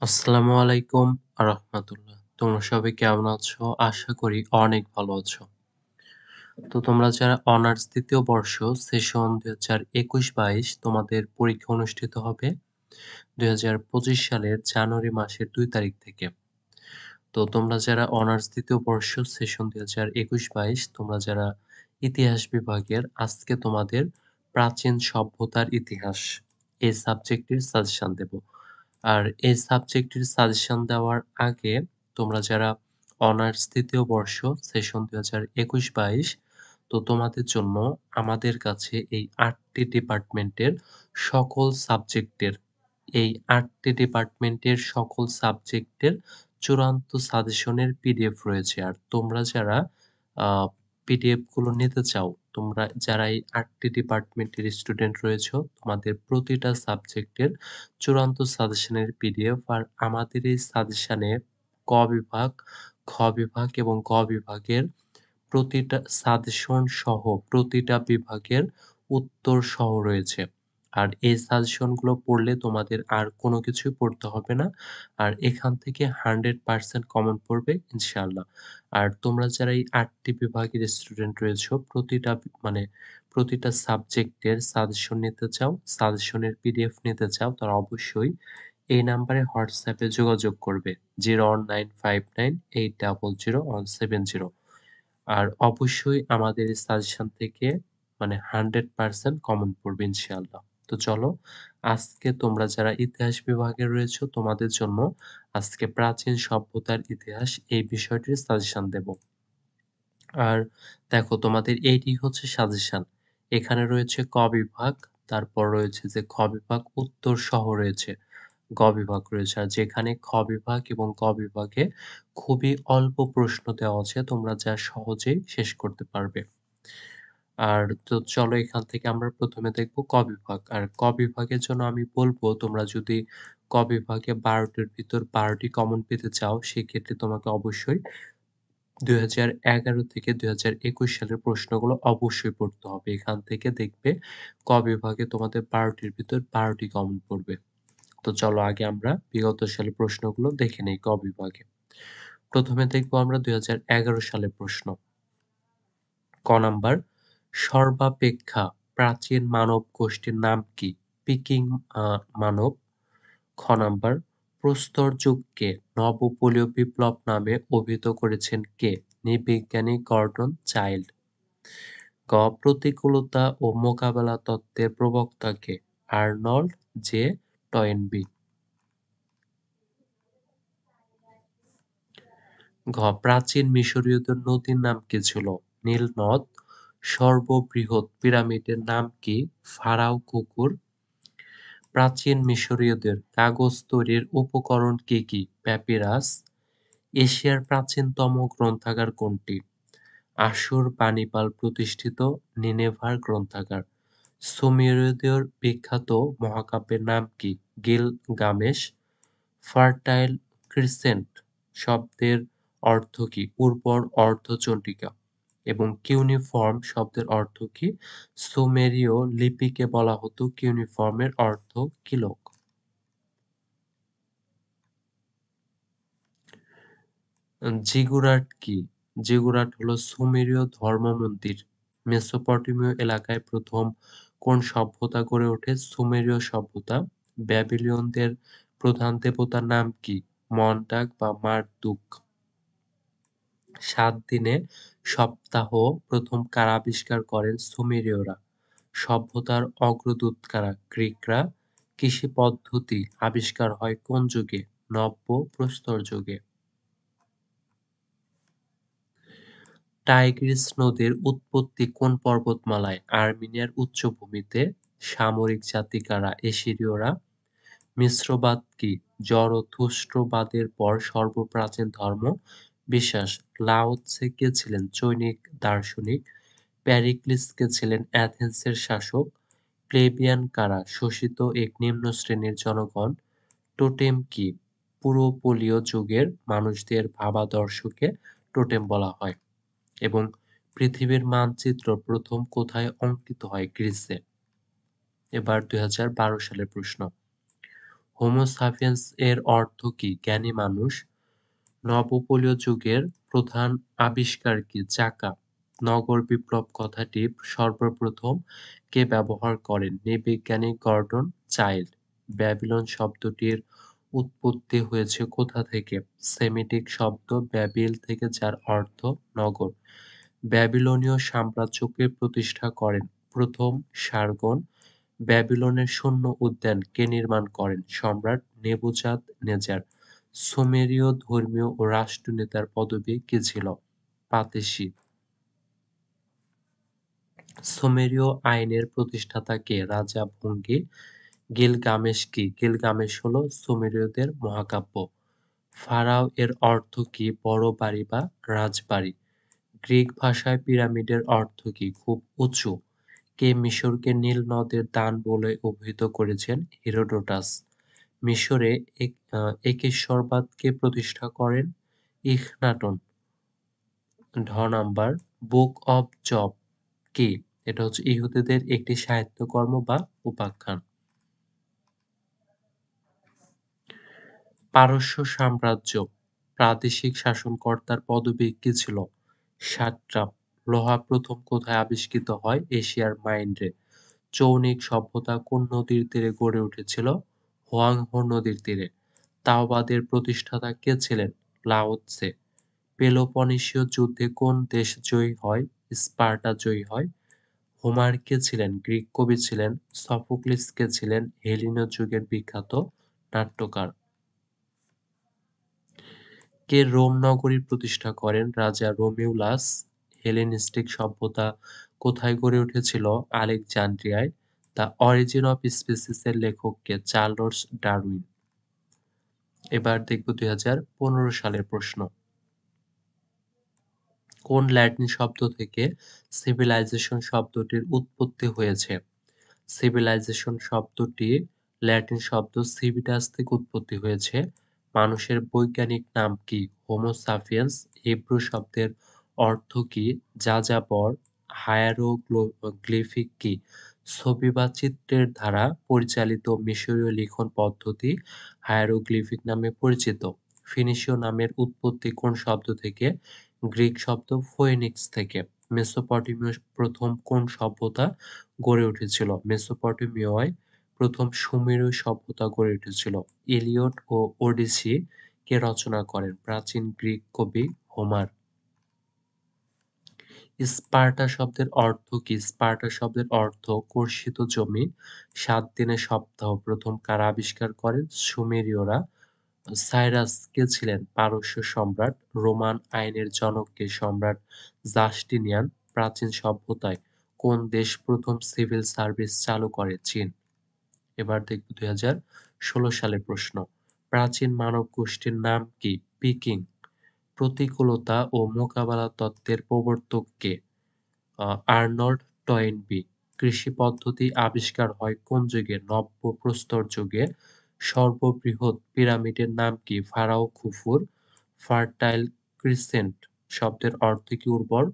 আসসালামু আলাইকুম রাহমাতুল্লাহ। তোমরা সবাই কেমন আছো? আশা করি অনেক ভালো আছো। তো তোমরা যারা অনার্স ২য় বর্ষ সেশন ২০২১-২২ তোমাদের পরীক্ষা অনুষ্ঠিত হবে ২০২৫ সালের জানুয়ারি মাসের ২ তারিখ থেকে। তো তোমরা যারা অনার্স ২য় বর্ষ সেশন ২০২১-২২ তোমরা যারা ইতিহাস বিভাগের আজকে তোমাদের প্রাচীন সভ্যতার ইতিহাস এই সাবজেক্টের সাজেশন দেব। আর এই সাবজেক্টের সাজেশন দেওয়ার আগে তোমরা যারা অনার্স ৩য় বর্ষ সেশন ২০২১-২২ তো তোমাদের জন্য আমাদের কাছে এই ৮ টি ডিপার্টমেন্টের সকল সাবজেক্টের এই ৮ টি ডিপার্টমেন্টের সকল সাবজেক্টের চূড়ান্ত সাজেশনের পিডিএফ রয়েছে। আর তোমরা যারা আ পিডিএফ গুলো নিতে চাও, তোমরা যারা এই ৮ টি ডিপার্টমেন্টের স্টুডেন্ট রয়েছো, তোমাদের প্রতিটা সাবজেক্টের চূড়ান্ত সাজেশনের পিডিএফ আর আমাদের এই সাজেশনে ক বিভাগ, খ বিভাগ এবং গ বিভাগের প্রতিটা সাজেশন সহ প্রতিটা বিভাগের উত্তর সহ রয়েছে। আর এই সাজেশনগুলো পড়লে তোমাদের আর কোনো কিছুই পড়তে হবে না। আর এখান থেকে 100% কমন পড়বে ইনশাআল্লাহ। আর তোমরা যারা এই ৮ টি বিভাগের স্টুডেন্ট রয়েছো প্রতিটা প্রতিটা সাবজেক্টের সাজেশন নিতে চাও, সাজেশনের পিডিএফ নিতে চাও তারা অবশ্যই এই নাম্বারে হোয়াটসঅ্যাপে যোগাযোগ করবে 01959800170 আর অবশ্যই আমাদের এই সাজেশন থেকে 100% কমন পড়বে ইনশাআল্লাহ। তো চলো আজকে তোমরা যারা ইতিহাস বিভাগে রয়েছো তোমাদের জন্য আজকে প্রাচীন সভ্যতার ইতিহাস এই বিষয়টির সাজেশন দেব। আর দেখো তোমাদের এইটি হচ্ছে সাজেশন। এখানে রয়েছে ক বিভাগ, তারপর রয়েছে যে খ বিভাগ উত্তর সহ রয়েছে। গ বিভাগ রয়েছে। আর যেখানে খ বিভাগ এবং গ বিভাগে খুবই অল্প প্রশ্ন দেওয়া আছে তোমরা যা সহজেই শেষ করতে পারবে। আর তো চলো এখান থেকে আমরা ১ম এ দেখব ক বিভাগ। আর ক বিভাগের জন্য আমি বলব তোমরা যদি ক বিভাগে ১২ টির ভিতর ১২ টি কমন পেতে চাও সেক্ষেত্রে তোমাকে অবশ্যই ২০১১ থেকে ২০২১ সালের প্রশ্নগুলো অবশ্যই পড়তে হবে। এখান থেকে দেখবে ক বিভাগে তোমাদের ১২ টির ভিতর ১২ টি কমন পড়বে। তো চলো আগে আমরা বিগত সালের প্রশ্নগুলো দেখে নেই ক বিভাগে। ১ম এ দেখব আমরা ২০১১ সালের প্রশ্ন। ক নাম্বার সর্বাপেক্ষা প্রাচীন মানব গোষ্ঠীর নাম কি? পিকিং মানব। খ নাম্বার প্রস্তর যুগকে নবপলীয় বিপ্লব নামে অভিহিত করেছেন কে? নৃবিজ্ঞানী গর্ডন চাইল্ড। গ প্রতিকূলতা ও মোকাবেলা তত্ত্বের প্রবক্তা কে? Arnold J Toynbee. ঘ প্রাচীন মিশরীয়দের নদীর নাম কি ছিল? নীল নদ। সর্ববৃহৎ পিরামিডের নাম কি? ফারাও কুকুর। প্রাচীন মিশরীয়দের কাগজ তৈরির উপকরণ কি কি? প্যাপিরাস। এশিয়ার প্রাচীনতম গ্রন্থাগার কোনটি? আশুরবাণিপাল প্রতিষ্ঠিত নিনেভার গ্রন্থাগার। সুমেরীয়দের বিখ্যাত মহাকাব্যের নাম কি? গিলগামেশ। ফার্টাইল ক্রিসেন্ট শব্দের অর্থ কি? উর্বর অর্ধচন্দ্রিকা। এবং কিউনিফর্ম শব্দের অর্থ কি? সুমেরীয় লিপিকে বলা হতো কিউনিফর্মের অর্থ কিলক। জিগুরাট কি? জিগুরাট হলো সুমেরীয় ধর্মমন্দির। মেসোপটেমীয় এলাকায় প্রথম কোন সভ্যতা গড়ে ওঠে? সুমেরীয় সভ্যতা। ব্যাবিলনীয়দের প্রধান দেবতার নাম কি? মন্টাক বা মারদুক। ৭ দিনে সপ্তাহ প্রথম কারা আবিষ্কার করেন? সুমেরীয়রা। সভ্যতার অগ্রদূত কারা? গ্রিকরা। কৃষি পদ্ধতি আবিষ্কার হয় কোন যুগে? নব্য প্রস্তর যুগে। টাইগ্রিস নদীর উৎপত্তি কোন পর্বতমালায়? আর্মেনিয়ার উচ্চভূমিতে। সামরিক জাতি কারা? এসিরীয়রা। মিশ্রবাদ কি? জরথুস্ট্রবাদের পর সর্বপ্রাচীন ধর্ম। বিশ্বাস। লাও তছে কে ছিলেন? চৈনিক দার্শনিক। প্যারিক্লিস কে ছিলেন? অ্যাথেন্সের শাসক। প্লেবিয়ান কারা? শোষিত এক নিম্ন শ্রেণীর জনগণ। টোটেম কি? পূর্বপলীয় যুগের মানুষদের ভাবাদর্শকে টোটেম বলা হয়। এবং পৃথিবীর মানচিত্র প্রথম কোথায় অঙ্কিত হয়? গ্রিসে। এবার ২০১২ সালের প্রশ্ন। হোমো সাপিয়েন্স এর অর্থ কি? জ্ঞানী মানুষ। নবপলীয় যুগের প্রধান আবিষ্কার কি? চাকা। নগর বিপ্লব কথাটি সর্বপ্রথম কে ব্যবহার করেন? নৃবিজ্ঞানী গর্ডন চাইল্ড। ব্যাবিলন শব্দটির উৎপত্তি হয়েছে কোথা থেকে? সেমিটিক শব্দ ব্যাবিল থেকে, যার অর্থ নগর। ব্যাবিলনীয় সাম্রাজ্য কে প্রতিষ্ঠা করেন? প্রথম সার্গন। ব্যাবিলনের সৈন্য উদ্যান কে নির্মাণ করেন? সম্রাট নেবুজাদ নেজার। সুমেরীয় ধর্মীয় ও রাষ্ট্রনেতার পদবি কি ছিল? পাতিসি। সুমেরীয় আইনের প্রতিষ্ঠাতা কে? রাজা ভঙ্গি। গিলগামেশ কি? গিলগামেশ হলো সুমেরীয়দের মহাকাব্য। ফারাও এর অর্থ কি? বড় বাড়ি বা রাজবাড়ি। গ্রিক ভাষায় পিরামিডের অর্থ কি? খুব উঁচু। কে মিশরকে নীল নদের দান বলে অভিহিত করেছেন? হেরোডোটাস। মিশরে একেশ্বরবাদ কে প্রতিষ্ঠা করেন? ইখনাটন। নাম্বার বুক অব জব কি? এটা হচ্ছে ইহুদিদের একটি সাহিত্যকর্ম বা উপাখ্যান। পারস্য সাম্রাজ্য প্রাদেশিক শাসনকর্তার পদবি কি ছিল? সাট্রাপ। লোহা প্রথম কোথায় আবিষ্কৃত হয়? এশিয়ার মাইন্ডে। চৌনিক সভ্যতা কোন নদীর তীরে গড়ে উঠেছিল? হোয়াংহো নদীর তীরে। তাওবাদের প্রতিষ্ঠাতা কে ছিলেন? লাও তসে। পেলোপনেশীয় যুদ্ধে কোন দেশ জয়ী হয়? স্পার্টা জয়ী হয়। হোমার কে ছিলেন? গ্রিক কবি ছিলেন। সফোক্লিস কে ছিলেন? হেলেনীয় যুগের বিখ্যাত নাট্যকার। কে রোম নগরীর প্রতিষ্ঠা করেন? রাজা রোমিউলাস। হেলেনিস্টিক সভ্যতা কোথায় গড়ে উঠেছিল? আলেকজান্দ্রিয়ায়। দ্য অরিজিন অফ স্পিসিস এর লেখক কে? Charles Darwin. এবার দেখব 2015 সালের প্রশ্ন। কোন ল্যাটিন শব্দ থেকে সিভিলাইজেশন শব্দটির উৎপত্তি হয়েছে? সিভিলাইজেশন শব্দটি ল্যাটিন শব্দ সিভিটাস থেকে উৎপত্তি হয়েছে। মানুষের বৈজ্ঞানিক নাম কি? Homo sapiens. হিব্রু শব্দের অর্থ কি? যাযাবর। হায়ারোগ্লিফিক কি? ছবি বা চিত্রের দ্বারা পরিচালিত মিশরীয় লিখন পদ্ধতি হায়ারোগ্লিফিক নামে পরিচিত। ফিনিশীয় নামের উৎপত্তি কোন শব্দ থেকে? গ্রিক শব্দ ফোয়েনিক্স থেকে। মেসোপটেমীয় প্রথম কোন সভ্যতা গড়ে উঠেছিল? মেসোপটেমিয়ায় প্রথম সুমেরীয় সভ্যতা গড়ে উঠেছিল। ইলিয়ড ও ওডিসি কে রচনা করেন? প্রাচীন গ্রিক কবি হোমার। স্পার্টা শব্দের অর্থ কি? স্পার্টা শব্দের অর্থ কর্ষিত জমি। 7 দিনের সপ্তাহ প্রথম কারা আবিষ্কার করেন? সুমেরীয়রা। সাইরাস কে ছিলেন? পারস্য সম্রাট। রোমান আইনের জনক কে? সম্রাট জাস্টিনিয়ান। প্রাচীন সভ্যতায় কোন দেশ প্রথম সিভিল সার্ভিস চালু করে? চীন। এবার দেখব 2016 সালের প্রশ্ন। প্রাচীন মানব গোষ্ঠীর নাম কি? পিকিং। প্রতিকূলতা ও মোকাবেলা তত্ত্বের প্রবর্তক কে? Arnold Toynbee. কৃষি পদ্ধতি আবিষ্কার হয় কোন যুগে? নব্য প্রস্তর যুগে। সর্ববৃহৎ পিরামিডের নাম কি? ফারাও খুফুর। ফার্টাইল ক্রিসেন্ট শব্দের অর্থ কি? উর্বর।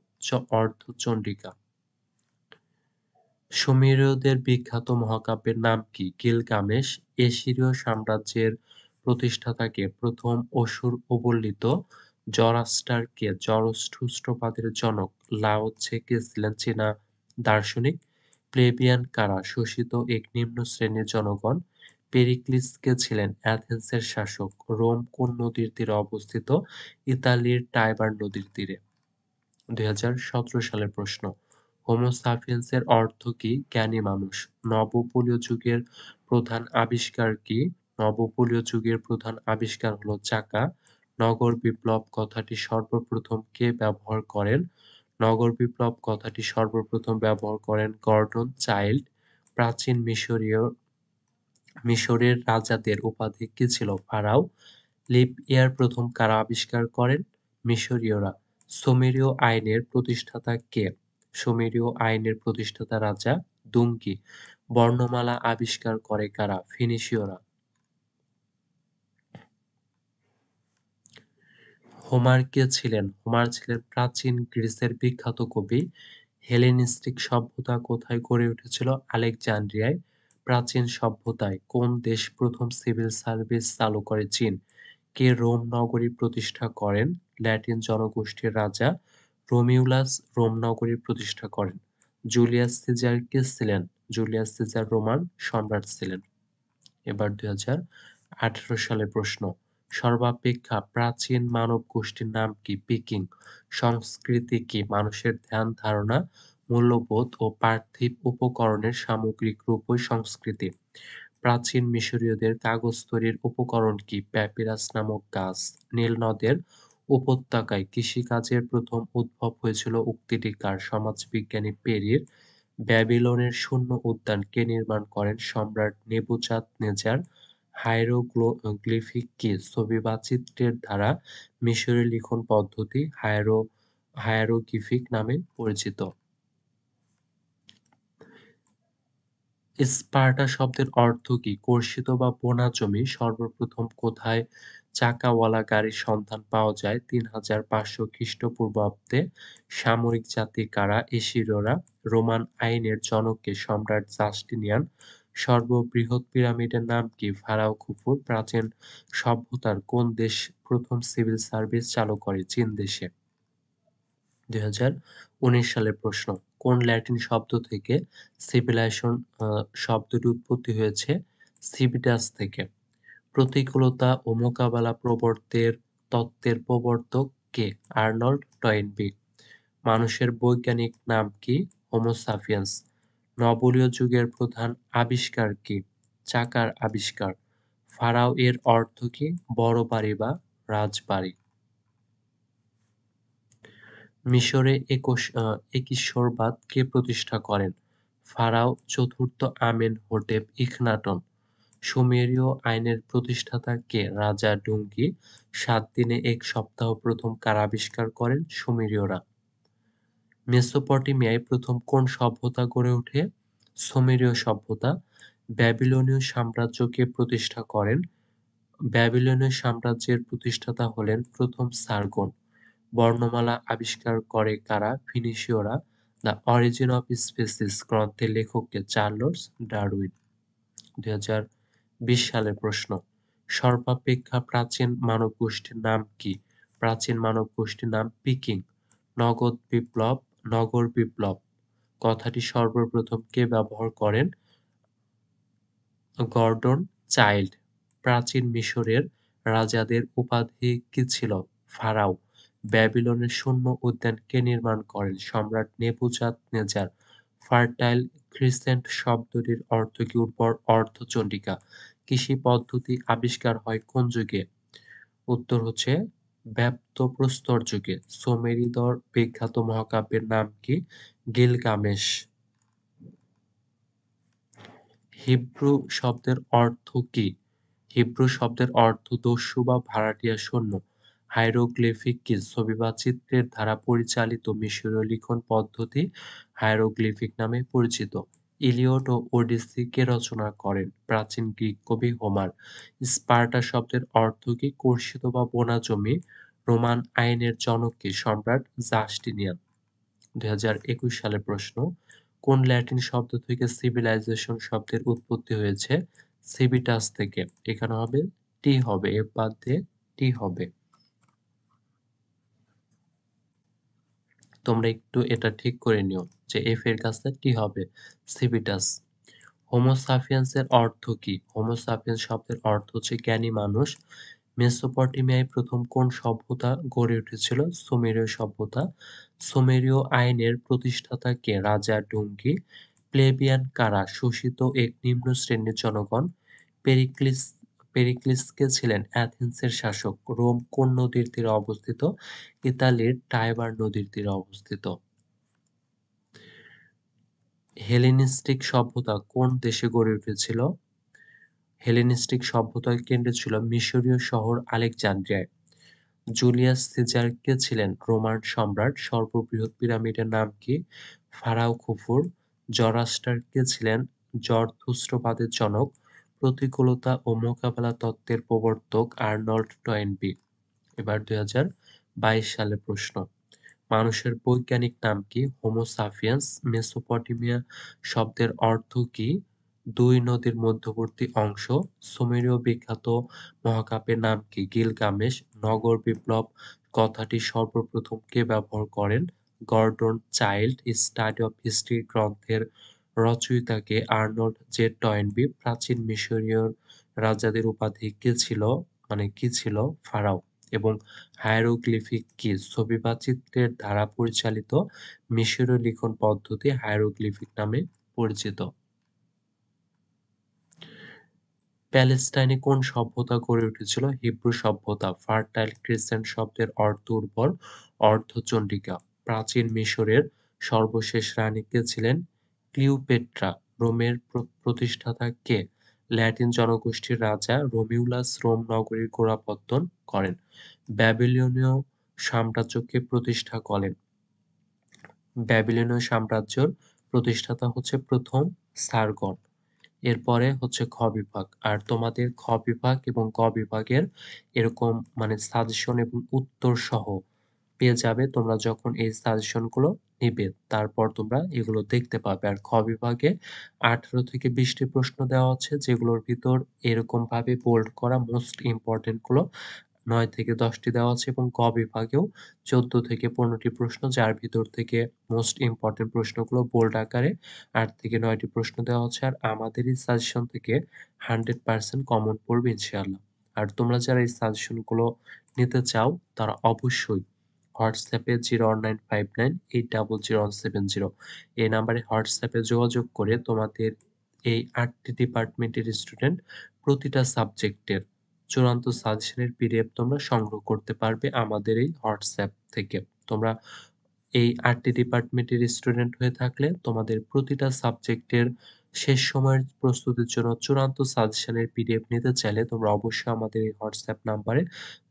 অর্ধ চন্ডিকা। সুমেরীয়দের বিখ্যাত মহাকাব্যের নাম কি? গিলগামেশ। এসিরীয় সাম্রাজ্যের প্রতিষ্ঠাতা কে? প্রথম অসুর অবলিত। জরাস্টার কে? জরথুস্ট্রবাদের জনক। লাও ত্সে কে ছিলেন চীনা দার্শনিক। প্লেবিয়ান কারা? শোষিত এক নিম্ন শ্রেণীর জনগণ। পেরিক্লিস কে ছিলেন? অ্যাথেন্সের শাসক। রোম কোন নদীর তীরে অবস্থিত? ইতালির টাইবার নদীর তীরে। 2017 সালের প্রশ্ন। হোমো সাপিয়েন্স এর অর্থ কি? জ্ঞানী মানুষ। নবপলীয় যুগের প্রধান আবিষ্কার কি? নবপলীয় যুগের প্রধান আবিষ্কার হলো চাকা। নগর বিপ্লব কথাটি সর্বপ্রথম কে ব্যবহার করেন? নগর বিপ্লব কথাটি সর্বপ্রথম ব্যবহার করেন গর্ডন চাইল্ড। প্রাচীন মিশরের রাজাদের উপাধি কি ছিল? ফারাও। লিপ ইয়ার প্রথম কারা আবিষ্কার করেন? মিশরীয়রা। সুমেরীয় আইনের প্রতিষ্ঠাতা কে? সুমেরীয় আইনের প্রতিষ্ঠাতা রাজা দুংকি। বর্ণমালা আবিষ্কার করে কারা? ফিনিশীয়রা। হোমার কে ছিলেন? হোমার ছিলেন প্রাচীন গ্রিসের বিখ্যাত কবি। হেলেনিস্টিক সভ্যতা কোথায় গড়ে উঠেছিল? আলেকজান্দ্রিয়ায়। প্রাচীন সভ্যতায় কোন দেশ প্রথম সিভিল সার্ভিস চালু করে? চীন। কে রোম নগরী প্রতিষ্ঠা করেন? ল্যাটিন জনগোষ্ঠীর রাজা রোমিউলাস রোম নগরী প্রতিষ্ঠা করেন। জুলিয়াস সিজার কে ছিলেন? জুলিয়াস সিজার রোমান সম্রাট ছিলেন। এবার ২০১৮ সালের প্রশ্ন। সর্বাপেক্ষা প্রাচীন মানব গোষ্ঠীর নাম কি? পিকিং। সংস্কৃতি কি? মানুষের ধ্যান ধারণা, মূল্যবোধ ও পার্থিব উপকরণের সামগ্রিক রূপই সংস্কৃতি। প্রাচীন মিশরীয়দের কাগজ তৈরির উপকরণ কি? প্যাপিরাস নামক গাছ। নীল নদের উপত্যকায় কৃষিকাজের প্রথম উদ্ভব হয়েছিল উক্তিটি কার? সমাজবিজ্ঞানী পেরির। ব্যাবিলনের শূন্য উদ্যান কে নির্মাণ করেন? সম্রাট নেবুচাঁদনেজার। হায়েরোগ্লিফিক কি? ছবি বা চিত্রের দ্বারা মিশরীয় লিখন পদ্ধতি হায়েরোগ্লিফিক নামে পরিচিত। স্পার্টা শব্দের অর্থ কি? কর্ষিত বা বোনা জমি। সর্বপ্রথম কোথায় চাকাওয়ালা গাড়ির সন্ধান পাওয়া যায়? ৩৫০০ খ্রিস্টপূর্বাব্দে। সামরিক জাতি কারা? এসিরীয়রা। রোমান আইনের জনক কে? সম্রাট জাস্টিনিয়ান। সর্ববৃহৎ পিরামিডের নাম কি? Pharaoh Khufu. প্রাচীন সভ্যতার কোন দেশ প্রথম সিভিল সার্ভিস চালু করে? চীন দেশে। ২০১৯ সালের প্রশ্ন। কোন ল্যাটিন শব্দ থেকে সিভিলাইজেশন শব্দটি উৎপত্তি হয়েছে? সিভিটাস থেকে। প্রতিকূলতা ও মোকাবেলা তত্ত্বের প্রবর্তক কে? Arnold Toynbee. মানুষের বৈজ্ঞানিক নাম কি? Homo sapiens. নবলীয় যুগের প্রধান আবিষ্কার কি? চাকার আবিষ্কার। ফারাও এর অর্থ কি? বড় বাড়ি বা রাজবাড়ি। মিশরে একিশোরবাদ কে প্রতিষ্ঠা করেন? ফারাও চতুর্থ আমেনহোটেপ ইখনাটন। সুমেরীয় আইনের প্রতিষ্ঠাতা কে? রাজা ডুংগি। ৭ দিনে ১ সপ্তাহ প্রথম কারা আবিষ্কার করেন? সুমেরীয়রা। মেসোপটেমিয়ায় প্রথম কোন সভ্যতা গড়ে ওঠে? সুমেরীয় সভ্যতা। ব্যাবিলনীয় সাম্রাজ্য কে প্রতিষ্ঠা করেন? ব্যাবিলনীয় সাম্রাজ্যের প্রতিষ্ঠাতা হলেন প্রথম সার্গন। বর্ণমালা আবিষ্কার করে কারা? ফিনিশীয়রা। দ্য অরিজিন অফ স্পিসিস গ্রন্থের লেখক কে? Charles Darwin. ২০২০ সালের প্রশ্ন। সর্বাপেক্ষা প্রাচীন মানব গোষ্ঠীর নাম কি? প্রাচীন মানব গোষ্ঠীর নাম পিকিং। নগর বিপ্লব কথাটি সর্বপ্রথম কে ব্যবহার করেন? Gordon Childe. প্রাচীন মিশরের রাজাদের উপাধি কি ছিল? ফারাও। ব্যাবিলনের শূন্য উদ্যান কে নির্মাণ করেন? সম্রাট নেবুচাঁদনেজার। ফার্টাইল ক্রিসেন্ট শব্দটির অর্থ কি? উর্বর অর্ধচন্ডিকা। কৃষি পদ্ধতি আবিষ্কার হয় কোন যুগে? উত্তর হচ্ছে ব্যপ্তপ্রস্তর যুগে। সুমেরীয়দের বিখ্যাত মহাকাব্যের নাম কি? গিলগামেশ। হিব্রু শব্দের অর্থ কি? হিব্রু শব্দের অর্থ দস্যু বা ভাড়াটিয়া সৈন্য। হাইরোগ্লিফিক কি? ছবি বা চিত্রের দ্বারা পরিচালিত মিশরীয় লিখন পদ্ধতি হাইরোগ্লিফিক নামে পরিচিত। ইলিয়ড ও ওডিসি কে রচনা করেন? প্রাচীন গ্রিক কবি হোমার। স্পার্টা শব্দের অর্থ কি? কর্ষিত বা বোনা জমি। রোমান আইনের জনক কে? সম্রাট জাস্টিনিয়ান। ২০২১ সালের প্রশ্ন। কোন ল্যাটিন শব্দ থেকে সিভিলাইজেশন শব্দের উৎপত্তি হয়েছে? সিভিটাস থেকে। এখানে হবে টি হবে, এফ বাদ দিয়ে টি হবে। তোমরা একটু এটা ঠিক করে নিও যে এফ এর কাছে টি হবে, সিভিটাস। হোমো সাপিয়েন্স এর অর্থ কি? হোমো সাপিয়েন্স শব্দের অর্থ হচ্ছে জ্ঞানী মানুষ। মেসোপটেমিয়ায় প্রথম কোন সভ্যতা গড়ে উঠেছিল? সুমেরীয় সভ্যতা। সুমেরীয় আইনের প্রতিষ্ঠাতা কে? রাজা ডুংগি। প্লেবিয়ান কারা? শোষিত এক নিম্ন শ্রেণীর জনগণ। পেরিক্লিস পেরিক্লিস কে ছিলেন? অ্যাথেন্সের শাসক। রোম কোন নদীর তীরে অবস্থিত? ইতালির টাইবার নদীর তীরে অবস্থিত। হেলেনিস্টিক সভ্যতা কোন দেশে গড়ে উঠেছিল? হেলেনিস্টিক সভ্যতার কেন্দ্র ছিল মিশরীয় শহর আলেকজান্দ্রিয়ায়। জুলিয়াস সিজার কে ছিলেন? রোমান সম্রাট। সর্ববৃহৎ পিরামিডের নাম কি? ফারাও খুফুর। জরাস্টার কে ছিলেন? জরথুস্ট্রবাদের জনক। প্রতিকূলতা ও মোকাবেলা তত্ত্বের প্রবর্তক আর্নল্ড টয়েনবি। এবার ২০২২ সালের প্রশ্ন। মানুষের বৈজ্ঞানিক নাম কি? Homo sapiens. মেসোপটেমিয়া শব্দের অর্থ কি? দুই নদীর মধ্যবর্তী অংশ। সুমেরীয় বিখ্যাত মহাকাব্যের নাম কি? গিলগামেশ। নগর বিপ্লব কথাটি সর্বপ্রথম কে ব্যবহার করেন? Gordon Childe. Study of history গ্রন্থের রচয়িতা কে? Arnold J Toynbee. প্রাচীন মিশরীয় রাজাদের উপাধি কে ছিল, মানে কি ছিল? ফারাও। এবং হায়ারোগ্লিফিক কি? ছবি বা চিত্রের দ্বারা পরিচালিত মিশরীয় লিখন পদ্ধতি হায়ারোগ্লিফিক নামে পরিচিত। প্যালেস্টাইনে কোন সভ্যতা গড়ে উঠেছিল? হিব্রু সভ্যতা। ফার্টাইল ক্রিসেন্ট শব্দের অর্থ উর্বর, অর্ধচন্ডিকা। প্রাচীন মিশরের সর্বশেষ রানী কে ছিলেন? ক্লিওপেট্রা। রোমের প্রতিষ্ঠাতা কে? ল্যাটিন জনগোষ্ঠীর রাজা রোমিউলাস রোম নগরীর গোড়াপত্তন করেন। ব্যাবিলনীয় সাম্রাজ্য কে প্রতিষ্ঠা করেন? ব্যাবিলনীয় সাম্রাজ্যের প্রতিষ্ঠাতা হচ্ছে প্রথম সার্গন। এরপরে হচ্ছে খ বিভাগ। আর তোমাদের খ বিভাগ এবং গ বিভাগের এরকম মানে সাজেশন এবং উত্তর সহ পেয়ে যাবে তোমরা যখন এই সাজেশন গুলো নিবে, তারপর তোমরা এগুলো দেখতে পাবে। আর খ বিভাগে 18 থেকে 20টি প্রশ্ন দেওয়া আছে, যেগুলোর ভিতর এরকম ভাবে বোল্ড করা মোস্ট ইম্পর্টেন্ট গুলো 9 থেকে 10টি দেওয়া আছে, এবং ক বিভাগেও 14 থেকে 15টি প্রশ্ন, যার ভিতর থেকে মোস্ট ইম্পর্টেন্ট প্রশ্নগুলো বোল্ড আকারে 8 থেকে 9টি প্রশ্ন দেওয়া হচ্ছে। আর আমাদের এই সাজেশন থেকে 100% কমন পড়বে ইনশাআল্লাহ। আর তোমরা যারা এই সাজেশন গুলো নিতে চাও তারা অবশ্যই হোয়াটসঅ্যাপে 01959800170 এই নাম্বারে হোয়াটসঅ্যাপে যোগাযোগ করে তোমাদের এই 8টি ডিপার্টমেন্টের স্টুডেন্ট প্রতিটা সাবজেক্টের চূড়ান্ত সাজেশনের পিডিএফ তোমরা সংগ্রহ করতে পারবে আমাদের এই হোয়াটসঅ্যাপ থেকে। তোমরা এই 8টি ডিপার্টমেন্টের স্টুডেন্ট হয়ে থাকলে তোমাদের প্রতিটা সাবজেক্টের শেষ সময়ের প্রস্তুতির জন্য চূড়ান্ত সাজেশনের পিডিএফ নিতে চাইলে তোমরা অবশ্যই আমাদের এই হোয়াটসঅ্যাপ নাম্বারে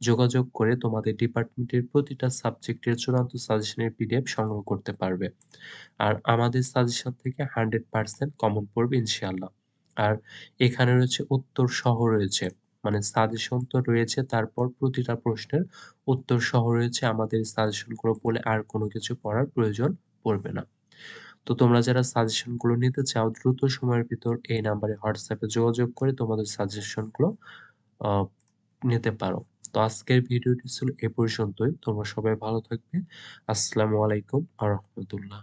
যোগাযোগ করে তোমাদের ডিপার্টমেন্টের প্রতিটা সাবজেক্টের চূড়ান্ত সাজেশনের পিডিএফ সংগ্রহ করতে পারবে। আর আমাদের সাজেশন থেকে 100% কমন পড়বে ইনশাআল্লাহ। আর এখানে রয়েছে উত্তর সহ রয়েছে, মানে সাজেশন তো রয়েছে, তারপর প্রতিটা প্রশ্নের উত্তর সহ রয়েছে। আমাদের সাজেশন গুলো পড়লে আর কোনো কিছু পড়ার প্রয়োজন পড়বে না। তো তোমরা যারা সাজেশন গুলো নিতে চাও দ্রুত সময়ের ভিতর এই নাম্বারে হোয়াটসঅ্যাপে যোগাযোগ করে তোমাদের সাজেশন গুলো আহ, নিতে পারো। তো আজকের ভিডিওটি ছিল এ পর্যন্তই। তোমরা সবাই ভালো থাকবে। আসসালামু আলাইকুম আ রহমতুল্লাহ।